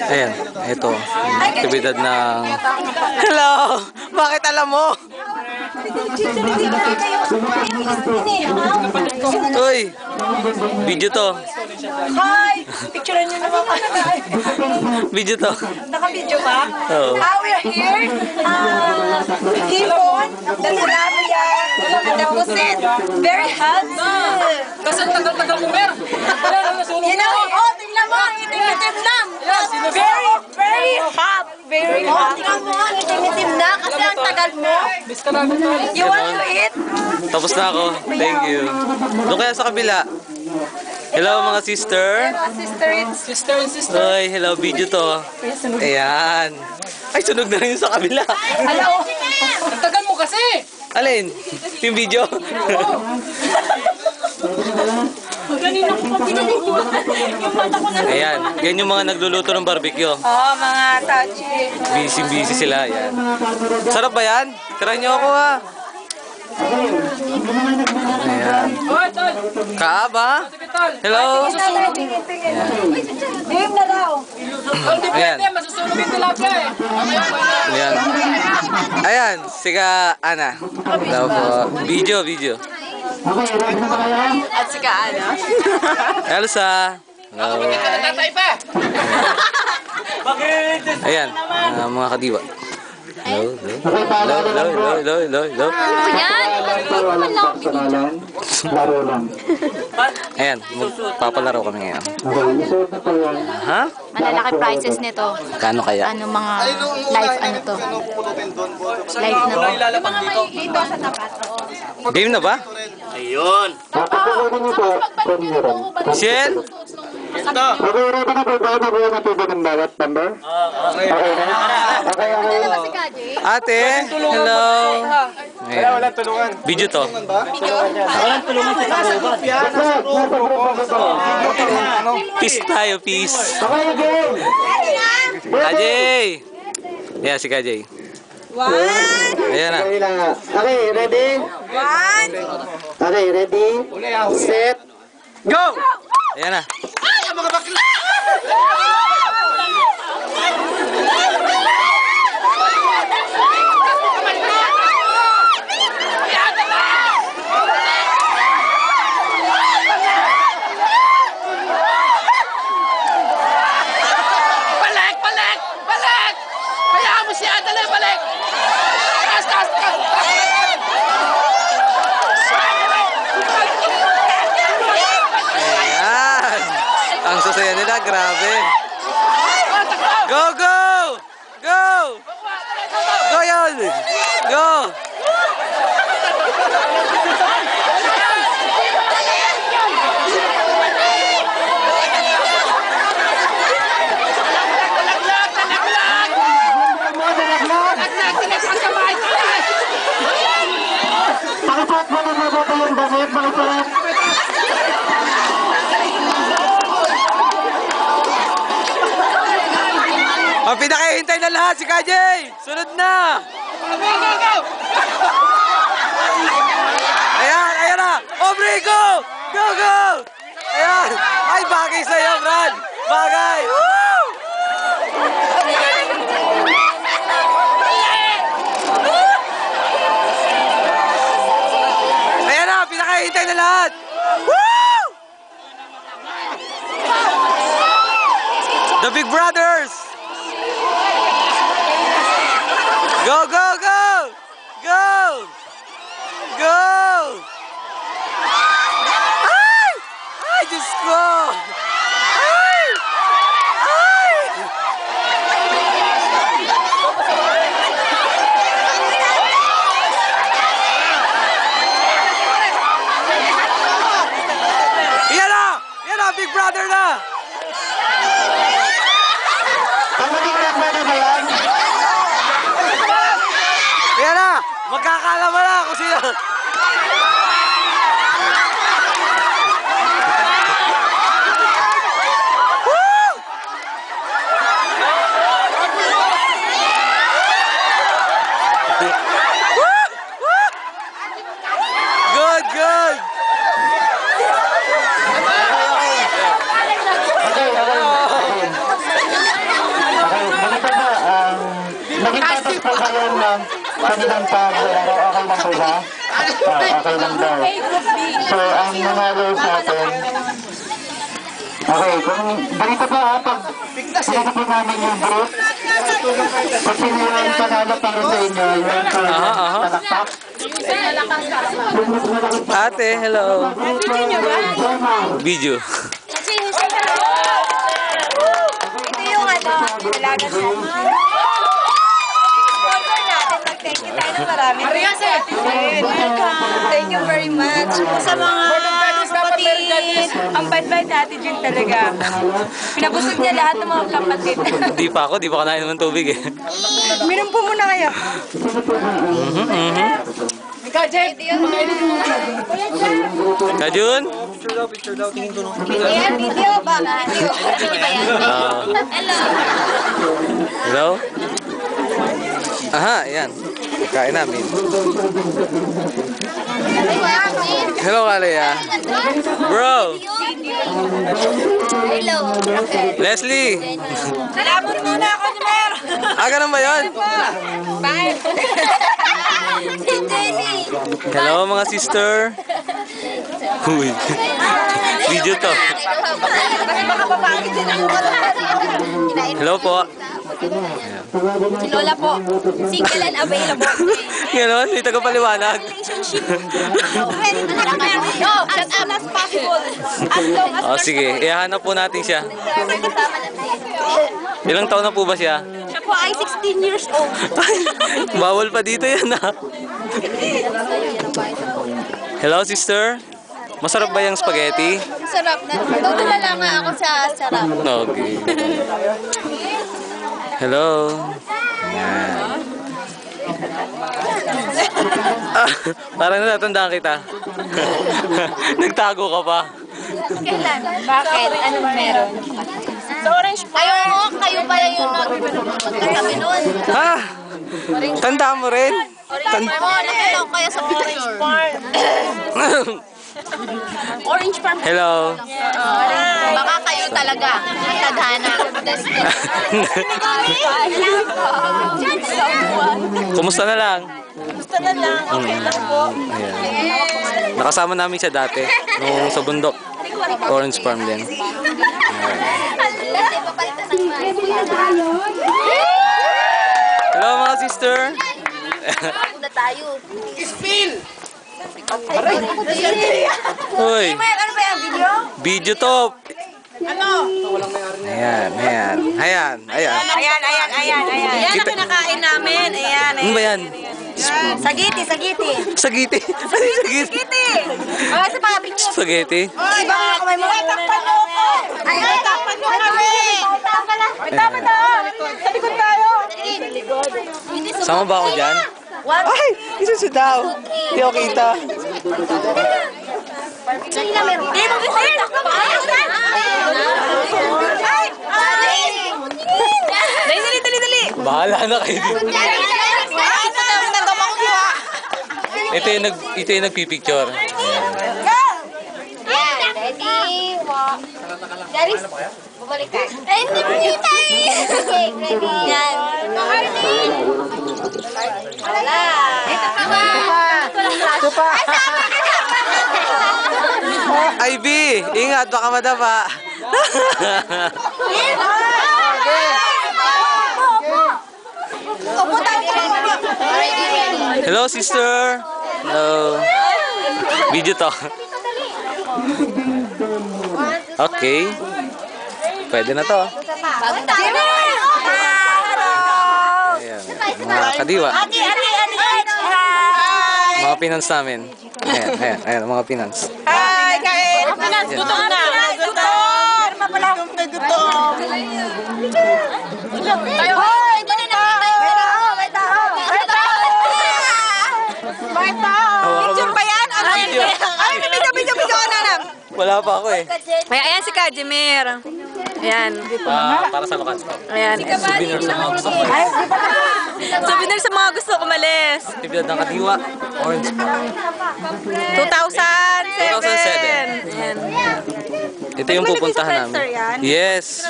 Ayan, ito. Aktibidad ng... Hello! Bakit alam mo? Uy! Video to. Hi! Picturean nyo naman kami. Video to. Naka-video ba? Oo. We're here. Hipon, the tilapia, and the pusit. Very handsome. Kasi tagal-tagal mo meron. You know, oh, tingnan mo, itim-itim lang. Very, very hot. Very hot. Tingnan mo, itim-itim na kasi ang tagal mo. You want to eat? Tapos na ako. Thank you. Doon kaya sa kabila. Hello mga sister. Sister and sister. Uy, hello, video to. Ayan. Ay, sunog na rin sa kabila. Hello. Ang tagal mo kasi. Alin? Yung video? Ganino ko pa pinagbubuhan. Yung mata ko na. Ayan, yan yung mga nagluluto ng barbecue. Oh, mga tachi. Busy sila, yan. Sarap ba yan? Try nyo ako ha. Ayan. Hoy, tol. Kaaba? Tol. Hello? Tingin. Tingin na daw. Ayan. Hindi, masusunog yung tilapia eh. Ayan. Ayan, sika Ana. Hello po. Video. At sika ano? Elsa. Hello. Tatay pa. Ayan, mga kadiwa. Hello. Ano po yan? Ano lang binidyo? Laro lang. Ayan, magpapalaro kami ngayon. Ha? Malalaki prices nito. Kano kaya? Ano mga live ano to? Live na to. Game na ba? Napagawin nito, Premieran. Shell? Mag-ready na po ba na buwan na tubig ng bawat member? Okay na? Okay. Ate, hello. Ayan. Video to. Peace tayo, peace. Okay, game! Kajay! Yeah, si Kajay. Ayan na. Okay, ready? Okay, ready? Set! Go! Ayan na. Balik! Hayaan mo siya, dali, balik! Taas! Ayan. Ang sasaya nila, grabe. Go! Go yun! Go! Pakisuot mo na mabuti yung damit, pakisuot. Ang pinakahintay na lahat, si Kajay! Sunod na! Go! Ayan na! Aubrey, go! Ayan! Ay, bagay sa'yo, Brad! Bagay! Woo! Ayan na! Pinakahintay na lahat! Woo! The Big Brothers! Go! Ay, Diyos ko! Ay! Yan na! Big Brother na! Pagdating na pwede ba yan? Yan na! Magkakalaman na kung sino! Good! po kayo ng kanilang tag. Okay lang po ba? Okay lang daw. So, ang nanalo sa atin. Okay, kung ganito po ha, pag ganito po namin yung group, pag sino yung panalo para sa inyo, yung talakpak. Ate, hello. Video. Ito yung nilaga siya. Sponsor natin, mag-thank you tayo ng marami. Thank you very much. Sa mga kapatid, ang bait-bait natin yun talaga. Pinabusog niya lahat ng mga kapatid. Di pa kanain naman tubig eh. Minom po muna kayo. Kajun? Ayan, video ba? Video. Hello? Aha, yan. Kain namin. Hello, Kalea. Bro! Hello. Leslie! Salamat muna ako ni Mer. Ganun ba yun? Bye. Si Jenny. Hello, mga sister. Uy. Video to. Kasi baka papangit din ako. Hello po. Si Lola po. Single and available. Ganon, may tagapaliwanag. Relationship. Pwede na lang kayo. As soon as possible. As long as Oh, sige, ihahanap po natin siya. may kasama na tayo. Ilang taon na po ba siya? Siya po ay 16 years old. Bawal pa dito yan ha. Hello, sister. Masarap ba yung spaghetti? Sarap na. Tutula lang nga ako sa sarap. Okay. Hello. Yan. Parang natatandaan kita. Nagtago ka pa. Kailan? Bakit? Anong meron? Sa orange pa. Ayoko, kayo pala yung magkatabi noon. Ha? Tandaan mo rin? Orange farm. Nakilong kayo sa orange farm. Orange farm. Hello. Baka kayo talaga. Ang tadhana. Kumusta na lang? Gusto na lang. Okay lang po. Ayan. Nakasama namin siya dati nung sa bundok. Orange farm din. Hello mga sister. Una tayo. Uy, Ano ba yung video? video to. Ayan. Ayan. Ayan ang pinakain namin. Ayan. Ano ba yan? Sagiti. Sagiti. Sagiti. Sagiti. Oh, sa mga picture. Spaghetti. Iba nga kamay mo. Takpan mo ako. Ay, takpan mo kami. May tama na. Sa likod tayo. Sama ba ako dyan? Ay, isa siya daw. Hindi ako kita. Hindi mo kita. Ay! Dali. Bahala na kayo dito. Ito yung nagpipicture. Ready? Daris, bumalik ka. Ay, hindi tayo. Okay, ready? Yan. Wala. Ito pa ba? Ito pa. Ivy, ingat baka madapa. Hello sister. Hello. Video to. Okay. Pwede na to. Bagong tayo. Ayan. Mga kadiwa. Mga pinans namin. Ayan, mga pinans. Hi, kain. Pinas, gutom na. Gutom. Mapala akong nagutom. Tayo. Hoy, ito na nakita. May tao. Picture pa yan? Ano yun? Ay, video ka na lang. Wala pa ako eh. Ayan si Kajimir. Ayan. Para sa wakas. Ayan. Souvenir sa mga gusto ko. Souvenir sa mga gusto kumalis. Actividad ng kadiwa. Orange. 2007. Ayan. Ito yung pupuntahan namin. Yes.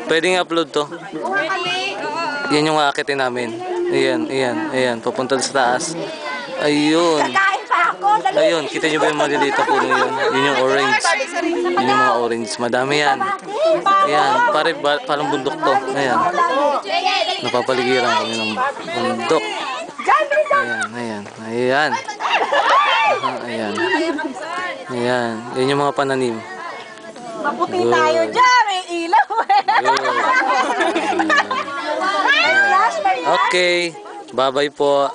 Pwedeng i-upload to. Yan yung aakitin namin. Ayan. Papunta sa taas. Ayun. Kain pa ako. Dali. Ayun, kita nyo ba yung maliliit na puno yun? Yun yung orange. Yun yung mga orange. Madami yan. Ayan, parang bundok to. Ayan. Napapaligiran kami ng bundok. Ayan. Ayan. Yan yung mga pananim. Maputi tayo dyan. May ilaw. Okay. Bye-bye po.